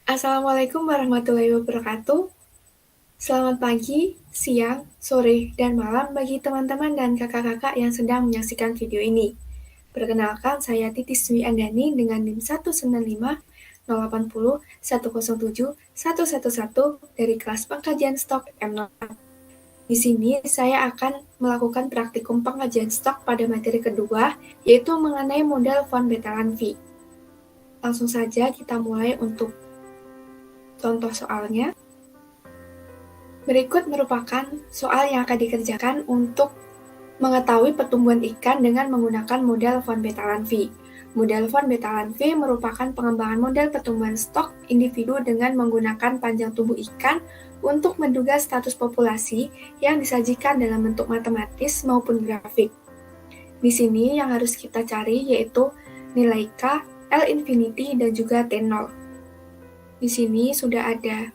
Assalamualaikum warahmatullahi wabarakatuh. Selamat pagi, siang, sore, dan malam bagi teman-teman dan kakak-kakak yang sedang menyaksikan video ini. Perkenalkan, saya Titis Dwi Andani dengan NIM 195 080 107 111 dari kelas pengkajian stok M0. Di sini saya akan melakukan praktikum pengkajian stok pada materi kedua, yaitu mengenai model von Bettalanffy. Langsung saja kita mulai untuk contoh soalnya. Berikut merupakan soal yang akan dikerjakan untuk mengetahui pertumbuhan ikan dengan menggunakan model von Bettalanffy. Model von Bettalanffy merupakan pengembangan model pertumbuhan stok individu dengan menggunakan panjang tubuh ikan untuk menduga status populasi yang disajikan dalam bentuk matematis maupun grafik. Di sini yang harus kita cari yaitu nilai K, L infinity, dan juga T0. Di sini sudah ada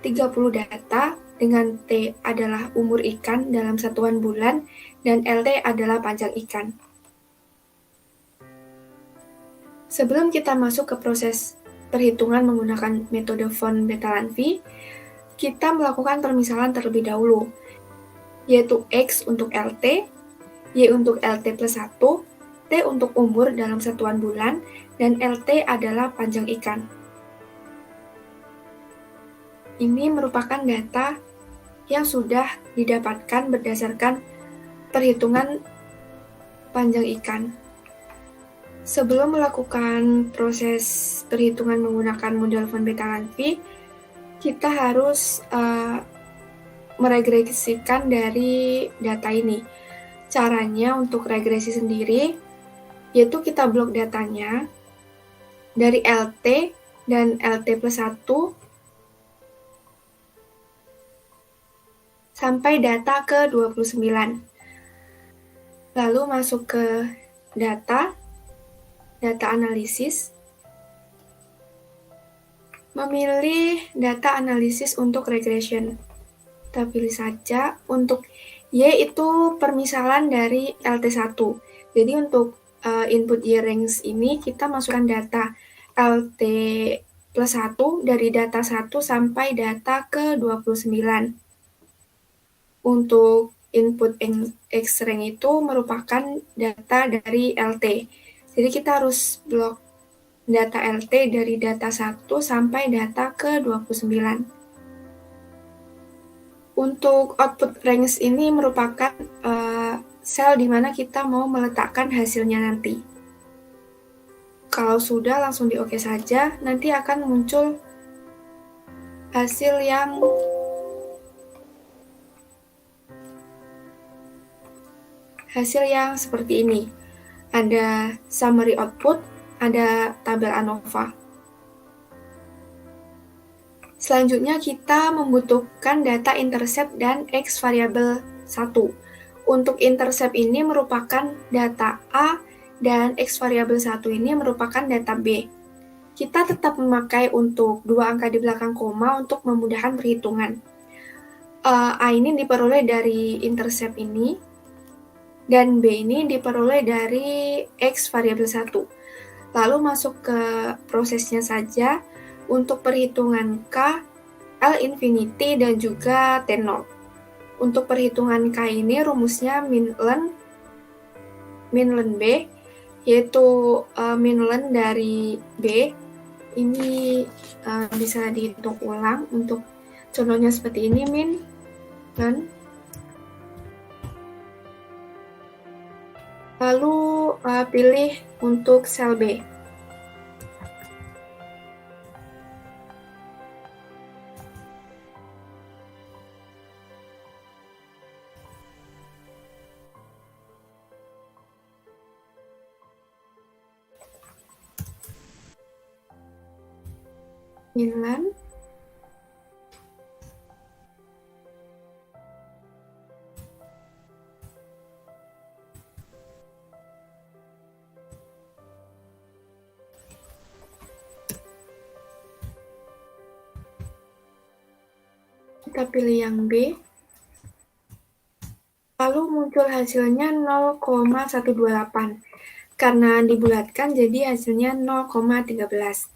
30 data dengan T adalah umur ikan dalam satuan bulan dan LT adalah panjang ikan. Sebelum kita masuk ke proses perhitungan menggunakan metode von Bettalanffy, kita melakukan permisalan terlebih dahulu, yaitu X untuk LT, Y untuk LT plus 1, T untuk umur dalam satuan bulan, dan LT adalah panjang ikan. Ini merupakan data yang sudah didapatkan berdasarkan perhitungan panjang ikan. Sebelum melakukan proses perhitungan menggunakan model von Bettalanffy, kita harus meregresikan dari data ini. Caranya untuk regresi sendiri, yaitu kita blok datanya dari LT dan LT plus 1 sampai data ke 29. Lalu masuk ke data analisis, memilih data analisis untuk regression. Kita pilih saja untuk Y itu permisalan dari LT1. Jadi untuk input Y range ini kita masukkan data LT plus 1 dari data 1 sampai data ke 29. Untuk input X range itu merupakan data dari LT. Jadi kita harus blok data LT dari data 1 sampai data ke 29. Untuk output range ini merupakan sel di mana kita mau meletakkan hasilnya nanti. Kalau sudah, langsung di OK saja. Nanti akan muncul hasil yang seperti ini. Ada summary output, ada tabel ANOVA. Selanjutnya kita membutuhkan data intercept dan X variabel 1. Untuk intercept ini merupakan data A dan X variabel 1 ini merupakan data B. Kita tetap memakai untuk 2 angka di belakang koma untuk memudahkan perhitungan. A ini diperoleh dari intercept ini, dan B ini diperoleh dari X variabel 1. Lalu masuk ke prosesnya saja. Untuk perhitungan K, L infinity, dan juga T0. Untuk perhitungan K ini rumusnya min ln B, yaitu min ln dari B. Ini bisa dihitung ulang. Untuk contohnya seperti ini, min ln. Lalu pilih untuk sel B. Min. Kita pilih yang B. Lalu muncul hasilnya 0,128. Karena dibulatkan jadi hasilnya 0,13.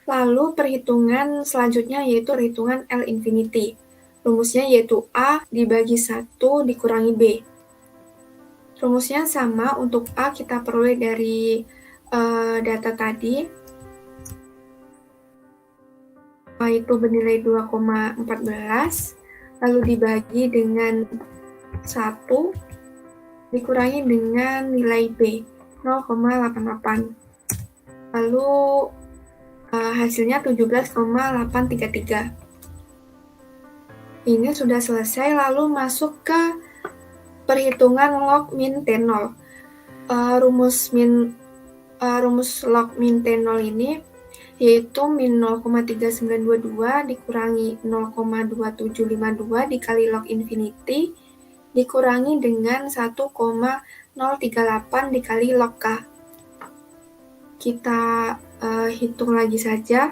Lalu perhitungan selanjutnya yaitu perhitungan L infinity. Rumusnya yaitu A dibagi 1 dikurangi B. Rumusnya sama, untuk A kita peroleh dari data tadi. A itu bernilai 2,14, lalu dibagi dengan 1, dikurangi dengan nilai B, 0,88. Lalu hasilnya 17,833. Ini sudah selesai, lalu masuk ke perhitungan log min T0. Rumus log min T0 ini yaitu min 0,3922 dikurangi 0,2752 dikali log infinity dikurangi dengan 1,038 dikali log K. Kita hitung lagi saja.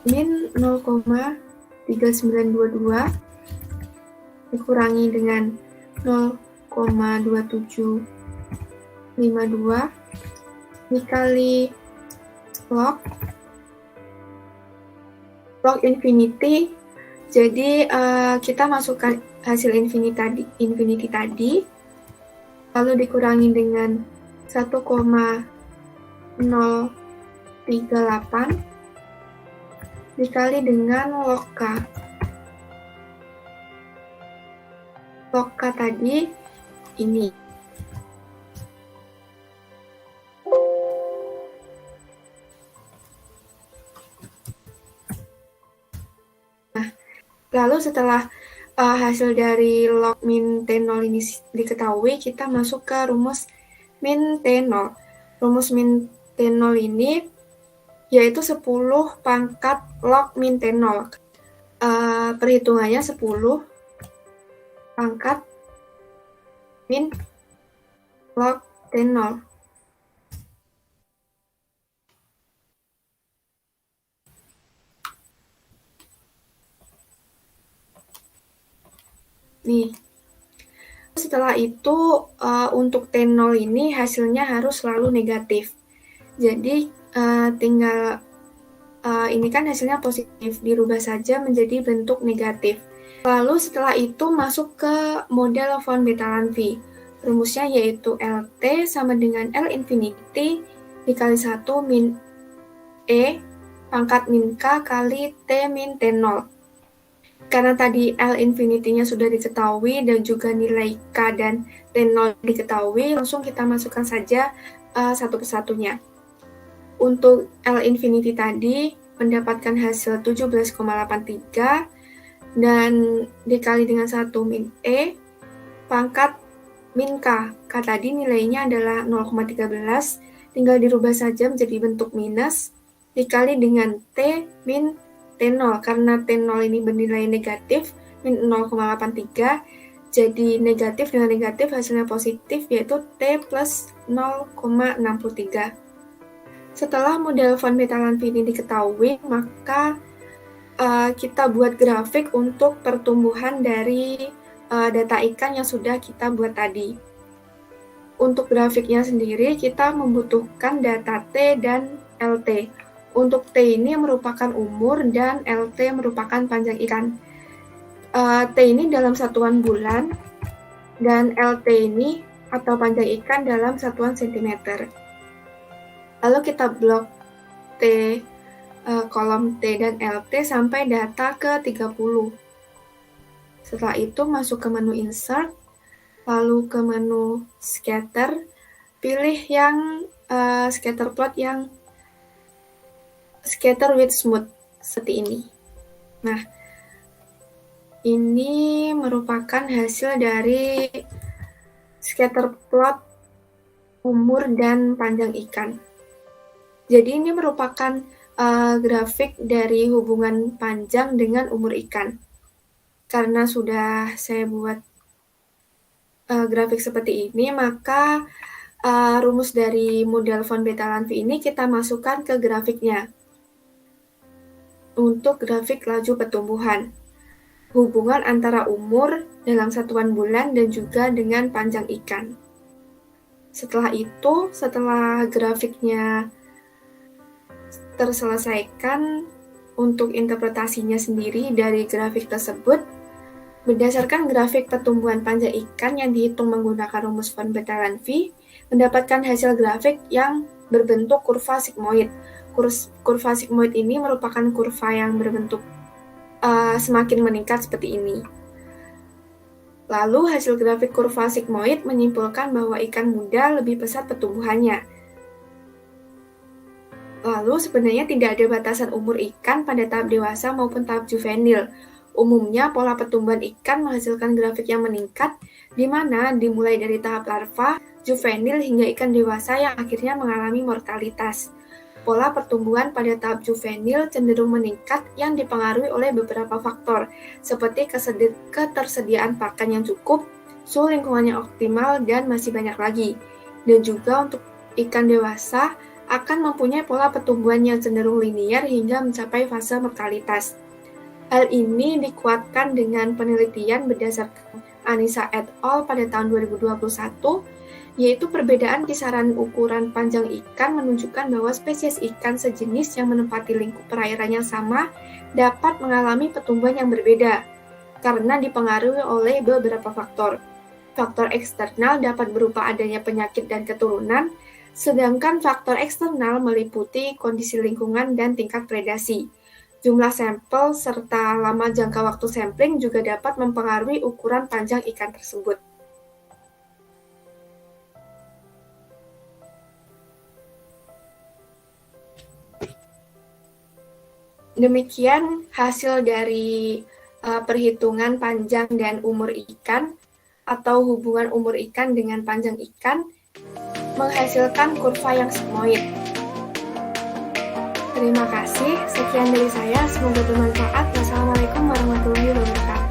Min 0,3922 dikurangi dengan 0,2752 dikali log infinity. Jadi kita masukkan hasil infinity tadi, lalu dikurangi dengan 1,038 dikali dengan log K. Log K tadi ini. Lalu setelah hasil dari log min T0 ini diketahui, kita masuk ke rumus min T0. Rumus min T0 ini yaitu 10 pangkat log min T0. Perhitungannya 10 pangkat min log T0. Nih, setelah itu untuk T0 ini hasilnya harus selalu negatif. Jadi tinggal ini kan hasilnya positif, dirubah saja menjadi bentuk negatif. Lalu setelah itu masuk ke model von Bettalanffy. Rumusnya yaitu LT sama dengan L infinity dikali 1 min E pangkat min K kali T min T0. Karena tadi L infinity-nya sudah diketahui dan juga nilai K dan T0 diketahui, langsung kita masukkan saja satu persatunya. Untuk L infinity tadi mendapatkan hasil 17,83 dan dikali dengan 1 min E pangkat min K. K tadi nilainya adalah 0,13, tinggal dirubah saja menjadi bentuk minus dikali dengan T min T0, karena T0 ini bernilai negatif, min 0,83, jadi negatif dengan negatif hasilnya positif, yaitu T plus 0,63. Setelah model von Bettalanffy ini diketahui, maka kita buat grafik untuk pertumbuhan dari data ikan yang sudah kita buat tadi. Untuk grafiknya sendiri, kita membutuhkan data T dan LT. Untuk T ini merupakan umur dan LT merupakan panjang ikan. T ini dalam satuan bulan dan LT ini atau panjang ikan dalam satuan sentimeter. Lalu kita blok T, kolom T dan LT sampai data ke 30. Setelah itu masuk ke menu insert, lalu ke menu scatter, pilih yang scatter plot yang scatter with smooth seperti ini. Nah, ini merupakan hasil dari scatter plot umur dan panjang ikan. Jadi ini merupakan grafik dari hubungan panjang dengan umur ikan. Karena sudah saya buat grafik seperti ini, maka rumus dari model von Bettalanffy ini kita masukkan ke grafiknya. Untuk grafik laju pertumbuhan, hubungan antara umur dalam satuan bulan dan juga dengan panjang ikan. Setelah itu, setelah grafiknya terselesaikan untuk interpretasinya sendiri dari grafik tersebut. Berdasarkan grafik pertumbuhan panjang ikan yang dihitung menggunakan rumus von Bettalan-V, mendapatkan hasil grafik yang berbentuk kurva sigmoid. Kurva sigmoid ini merupakan kurva yang berbentuk semakin meningkat seperti ini. Lalu hasil grafik kurva sigmoid menyimpulkan bahwa ikan muda lebih pesat pertumbuhannya. Lalu sebenarnya tidak ada batasan umur ikan pada tahap dewasa maupun tahap juvenil. Umumnya pola pertumbuhan ikan menghasilkan grafik yang meningkat, di mana dimulai dari tahap larva, juvenil hingga ikan dewasa yang akhirnya mengalami mortalitas. Pola pertumbuhan pada tahap juvenil cenderung meningkat yang dipengaruhi oleh beberapa faktor, seperti ketersediaan pakan yang cukup, suhu lingkungan yang optimal, dan masih banyak lagi. Dan juga untuk ikan dewasa akan mempunyai pola pertumbuhan yang cenderung linier hingga mencapai fase mortalitas. Hal ini dikuatkan dengan penelitian berdasarkan Anissa et al. Pada tahun 2021, yaitu perbedaan kisaran ukuran panjang ikan menunjukkan bahwa spesies ikan sejenis yang menempati lingkup perairan yang sama dapat mengalami pertumbuhan yang berbeda, karena dipengaruhi oleh beberapa faktor. Faktor eksternal dapat berupa adanya penyakit dan keturunan, sedangkan faktor eksternal meliputi kondisi lingkungan dan tingkat predasi. Jumlah sampel serta lama jangka waktu sampling juga dapat mempengaruhi ukuran panjang ikan tersebut. Demikian hasil dari perhitungan panjang dan umur ikan atau hubungan umur ikan dengan panjang ikan menghasilkan kurva yang sigmoid. Terima kasih, sekian dari saya, semoga bermanfaat. Wassalamualaikum warahmatullahi wabarakatuh.